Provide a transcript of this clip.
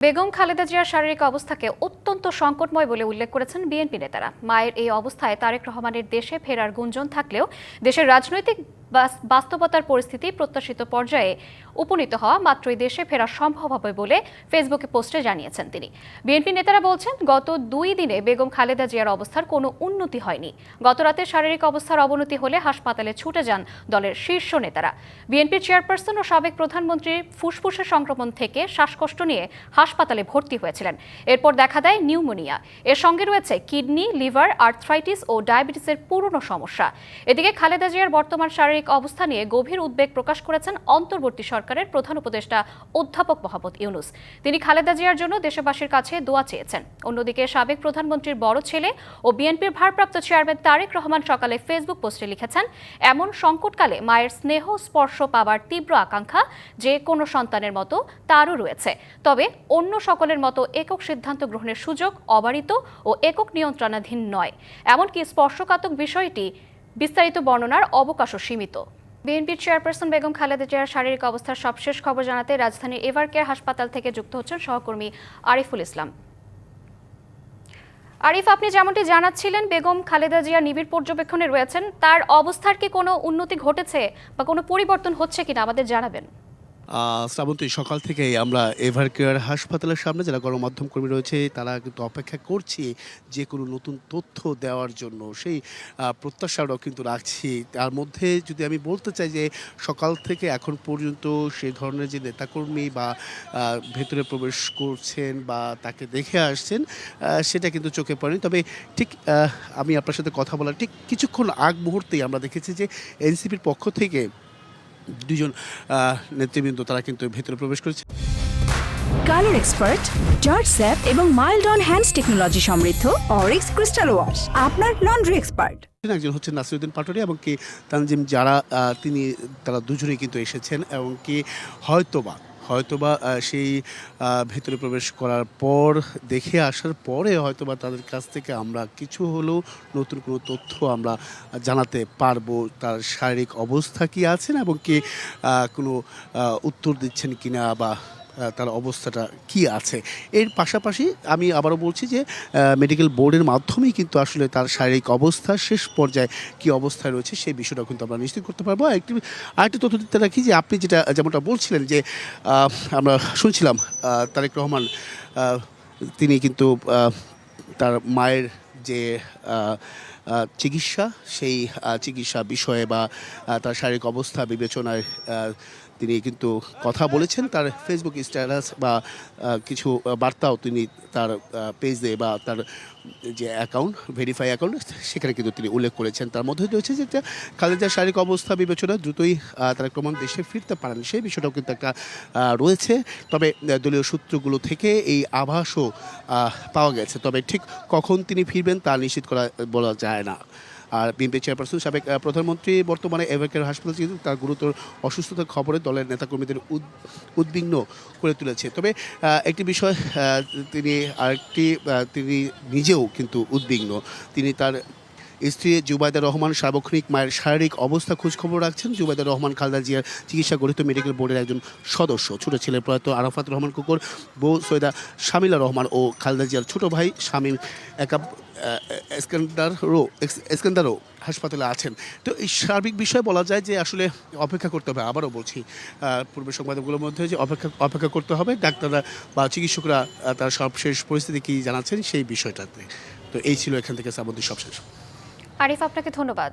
বেগম খালেদা জিয়ার শারীরিক অবস্থাকে অত্যন্ত সংকটময় বলে উল্লেখ করেছেন বিএনপি নেতারা। মায়ের এই অবস্থায় তারেক রহমানের দেশে ফেরার গুঞ্জন থাকলেও দেশের রাজনৈতিক বাস্তবতার পরিস্থিতি প্রত্যাশিত পর্যায়ে উপনীত হওয়া মাত্রই দেশে ফেরা সম্ভব হবে বলে ফেসবুকে পোস্টে জানিয়েছেন তিনি। বিএনপি নেতারা বলছেন, গত 2 দিনে বেগম খালেদা জিয়ার অবস্থার কোনো উন্নতি হয়নি। গতরাতে শারীরিক অবস্থার অবনতি হলে হাসপাতালে ছুটে যান দলের শীর্ষ নেতারা। বিএনপির চেয়ারপারসন ও সাবেক প্রধানমন্ত্রী ফুসফুসের সংক্রমণ থেকে শ্বাসকষ্ট নিয়ে হাসপাতালে ভর্তি হয়েছিলেন। এরপর দেখা দেয় নিউমোনিয়া। এর সঙ্গে রয়েছে কিডনি, লিভার, আর্থ্রাইটিস ও ডায়াবেটিসের পুরনো সমস্যা। এদিকে খালেদা জিয়ার বর্তমান শারীরিক অবস্থা নিয়ে গভীর উদ্বেগ প্রকাশ করেছেন অন্তর্বর্তী সরকারের প্রধান উপদেষ্টা অধ্যাপক মোহাম্মদ ইউনূস। তিনি খালেদা জিয়ার জন্য দেশবাসীর কাছে দোয়া চেয়েছেন। অন্যদিকে সাবেক প্রধানমন্ত্রীর বড় ছেলে ও বিএনপির ভারপ্রাপ্ত চেয়ারম্যান তারেক রহমান সকালে ফেসবুক পোস্টে লিখেছেন, এমন সংকটকালে মায়ের স্নেহ স্পর্শ পাবার তীব্র আকাঙ্ক্ষা যে কোনো সন্তানের মতো তারও রয়েছে। তবে অন্য সকলের মতো একক সিদ্ধান্ত গ্রহণের সুযোগ অবারিত ও একক নিয়ন্ত্রণাধীন নয়। এমনকি স্পর্শকাতর বিষয়টি বিস্তারিত বর্ণনার অবকাশও সীমিত। বিএনপির চেয়ারপারসন বেগম খালেদা জিয়ার শারীরিক অবস্থার সবশেষ খবর জানাতে রাজধানীর এভারকেয়ার হাসপাতাল থেকে যুক্ত হচ্ছেন সহকর্মী আরিফুল ইসলাম। আরিফ, আপনি যেমনটি জানাচ্ছিলেন, বেগম খালেদা জিয়া নিবিড় পর্যবেক্ষণে রয়েছেন। তার অবস্থার কি কোনো উন্নতি ঘটেছে বা কোনো পরিবর্তন হচ্ছে কিনা আমাদের জানাবেন। শ্রাবন্তী, সকাল থেকেই আমরা এভারকেয়ার হাসপাতালের সামনে যারা গণমাধ্যম কর্মী রয়েছে তারা কিন্তু অপেক্ষা করছি যে কোনো নতুন তথ্য দেওয়ার জন্য। সেই প্রত্যাশাটাও কিন্তু রাখছি। তার মধ্যে যদি আমি বলতে চাই যে সকাল থেকে এখন পর্যন্ত সেই ধরনের যে নেতাকর্মী বা ভেতরে প্রবেশ করছেন বা তাকে দেখে আসছেন সেটা কিন্তু চোখে পড়েনি। তবে ঠিক আমি আপনার সাথে কথা বলার ঠিক কিছুক্ষণ আগ মুহূর্তেই আমরা দেখেছি যে এনসিপির পক্ষ থেকে দুজন নেতৃবৃন্দ তারা কিন্তু ভেতরে প্রবেশ করেছে। কালার এক্সপার্ট, জর্জ স্যাপ এবং মাইল্ড অন হ্যান্ডস টেকনোলজি সমৃদ্ধ অরিক্স ক্রিস্টাল ওয়াশ আপনার লন্ড্রি এক্সপার্ট। একজন হচ্ছে নাসিরউদ্দিন পাটোয়ারি এবং কি তানজিম, যারা তারা দুজনেই কিন্তু এসেছেন এবং কি হয়তোবা সেই ভেতরে প্রবেশ করার পর দেখে আসার পরে হয়তোবা তাদের কাছ থেকে আমরা কিছু হলেও নতুন কোনো তথ্য আমরা জানাতে পারবো। তার শারীরিক অবস্থা কি আছেন এবং কি কোনো উত্তর দিচ্ছেন কিনা বা তার অবস্থাটা কি আছে। এর পাশাপাশি আমি আবারও বলছি যে মেডিকেল বোর্ডের মাধ্যমেই কিন্তু আসলে তার শারীরিক অবস্থা শেষ পর্যায়ে কি অবস্থায় রয়েছে সেই বিষয়টা কিন্তু আমরা নিশ্চিত করতে পারবো। আরেকটি তথ্য দিতে রাখি যে আপনি যেমনটা বলছিলেন যে আমরা শুনছিলাম তারেক রহমান তিনি কিন্তু তার মায়ের যে চিকিৎসা সেই চিকিৎসা বিষয়ে বা তার শারীরিক অবস্থা বিবেচনায় তিনি কিন্তু কথা বলেছেন। তার ফেসবুক স্ট্যাটাস বা কিছু বার্তাও তিনি তার পেজে বা তার যে অ্যাকাউন্ট, ভেরিফাই অ্যাকাউন্ট, সেখানে কিন্তু তিনি উল্লেখ করেছেন। তার মধ্যে রয়েছে যে খালেদার শারীরিক অবস্থা বিবেচনা দ্রুতই তারেক রহমান দেশে ফিরতে পারেন সেই বিষয়টাও কিন্তু একটা রয়েছে। তবে দলীয় সূত্রগুলো থেকে এই আভাসও পাওয়া গেছে। তবে ঠিক কখন তিনি ফিরবেন তা নিশ্চিত বলা যায় না। আর বিএনপি চেয়ারপারসন সাবেক প্রধানমন্ত্রী বর্তমানে এভারকেয়ার হাসপাতাল কিন্তু তার গুরুতর অসুস্থতার খবরে দলের নেতাকর্মীদের উদ্বিগ্ন করে তুলেছে। তবে একটি বিষয় তিনি নিজেও কিন্তু উদ্বিগ্ন। তিনি তার স্ত্রী জুবাইদা রহমান সার্বক্ষণিক মায়ের শারীরিক অবস্থা খোঁজখবর রাখছেন। জুবাইদা রহমান খালেদা জিয়ার চিকিৎসা গঠিত মেডিকেল বোর্ডের একজন সদস্য। ছোট ছেলে প্রয়াত আরাফাত রহমান কুকুর, বউ সৈয়দা শামিলা রহমান ও খালেদা জিয়ার ছোট ভাই শামীম এসকান্দারও হাসপাতালে আছেন। তো এই সার্বিক বিষয়ে বলা যায় যে আসলে অপেক্ষা করতে হবে। আবারও বলছি, পূর্বের সংবাদগুলোর মধ্যে যে অপেক্ষা করতে হবে ডাক্তাররা বা চিকিৎসকরা তার সবশেষ পরিস্থিতি কী জানাচ্ছেন সেই বিষয়টাতে। তো এই ছিল এখান থেকে সাবধান সবশেষ। আরিফ, আপনাকে ধন্যবাদ।